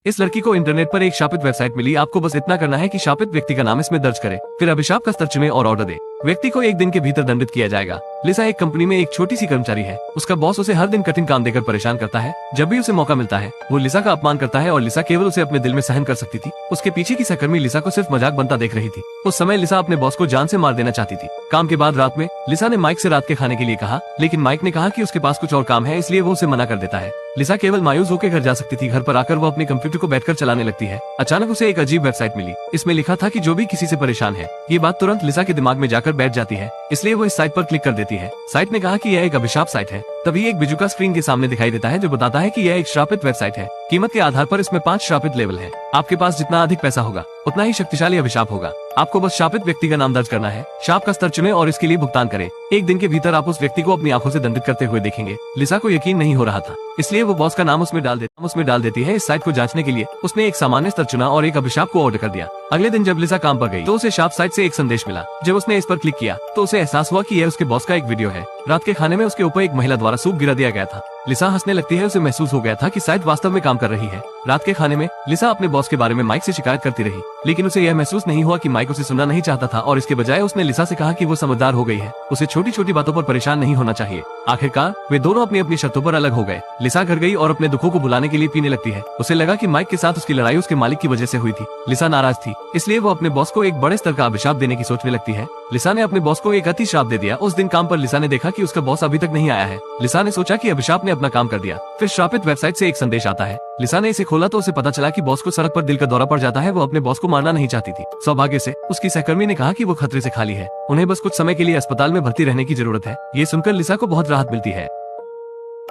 इस लड़की को इंटरनेट पर एक शापित वेबसाइट मिली। आपको बस इतना करना है कि शापित व्यक्ति का नाम इसमें दर्ज करें, फिर अभिशाप का स्तर चुने और ऑर्डर दे। व्यक्ति को 1 दिन के भीतर दंडित किया जाएगा। लिसा एक कंपनी में एक छोटी सी कर्मचारी है। उसका बॉस उसे हर दिन कठिन काम देकर परेशान करता है। जब भी उसे मौका मिलता है वो लिसा का अपमान करता है और लिसा केवल उसे अपने दिल में सहन कर सकती थी। उसके पीछे की सहकर्मी लिसा को सिर्फ मजाक बनता देख रही थी। उस समय लिसा अपने बॉस को जान से मार देना चाहती थी। काम के बाद रात में लिसा ने माइक से रात के खाने के लिए कहा, लेकिन माइक ने कहा कि उसके पास कुछ और काम है, इसलिए वो उसे मना कर देता है। लिसा केवल मायूस होकर घर जा सकती थी। घर पर आकर वो अपने कंप्यूटर को बैठकर चलाने लगती है। अचानक उसे एक अजीब वेबसाइट मिली। इसमें लिखा था कि जो भी किसी से परेशान है। ये बात तुरंत लिसा के दिमाग में जाकर बैठ जाती है, इसलिए वो इस साइट पर क्लिक कर देती है। साइट ने कहा कि यह एक अभिशाप साइट है। तभी एक बिजुका स्क्रीन के सामने दिखाई देता है जो बताता है कि यह एक श्रापित वेबसाइट है। कीमत के आधार पर इसमें 5 श्रापित लेवल है। आपके पास जितना अधिक पैसा होगा उतना ही शक्तिशाली अभिशाप होगा। आपको बस शापित व्यक्ति का नाम दर्ज करना है, शाप का स्तर चुनें और इसके लिए भुगतान करें। 1 दिन के भीतर आप उस व्यक्ति को अपनी आंखों से दंडित करते हुए देखेंगे। लिसा को यकीन नहीं हो रहा था, इसलिए वो बॉस का नाम उसमें डाल देती है। इस साइट को जांचने के लिए उसने एक सामान्य स्तर चुना और एक अभिशाप को ऑर्डर कर दिया। अगले दिन जब लिसा काम पर गई तो उसे शाप साइट से एक संदेश मिला। जब उसने इस पर क्लिक किया तो उसे एहसास हुआ कि यह उसके बॉस का एक वीडियो है। रात के खाने में उसके ऊपर एक महिला द्वारा सूप गिरा दिया गया था। लिसा हंसने लगती है। उसे महसूस हो गया था कि साइट वास्तव में काम कर रही है। रात के खाने में लिसा अपने बॉस के बारे में माइक से शिकायत करती रही, लेकिन उसे यह महसूस नहीं हुआ कि माइक उसे सुनना नहीं चाहता था और इसके बजाय उसने लिसा से कहा कि वो समझदार हो गई है, उसे छोटी छोटी बातों पर परेशान नहीं होना चाहिए। आखिरकार वे दोनों अपनी अपनी शर्तों पर अलग हो गए। लिसा घर गई और अपने दुखों को भुलाने के लिए पीने लगती है। उसे लगा कि माइक के साथ उसकी लड़ाई उसके मालिक की वजह से हुई थी। लिसा नाराज थी, इसलिए वो अपने बॉस को एक बड़े स्तर का अभिशाप देने की सोचने लगती है। लिसा ने अपने बॉस को एक अति श्राप दे दिया। उस दिन काम पर लिसा ने देखा कि उसका बॉस अभी तक नहीं आया है। लिसा ने सोचा कि अभिशाप ने अपना काम कर दिया। फिर श्रापित वेबसाइट से एक संदेश आता है। लिसा ने इसे खोला तो उसे पता चला कि बॉस को सड़क पर दिल का दौरा पड़ जाता है। वो अपने बॉस को मारना नहीं चाहती थी। सौभाग्य से उसकी सहकर्मी ने कहा कि वो खतरे से खाली है, उन्हें बस कुछ समय के लिए अस्पताल में भर्ती रहने की जरूरत है। ये सुनकर लिसा को बहुत राहत मिलती है।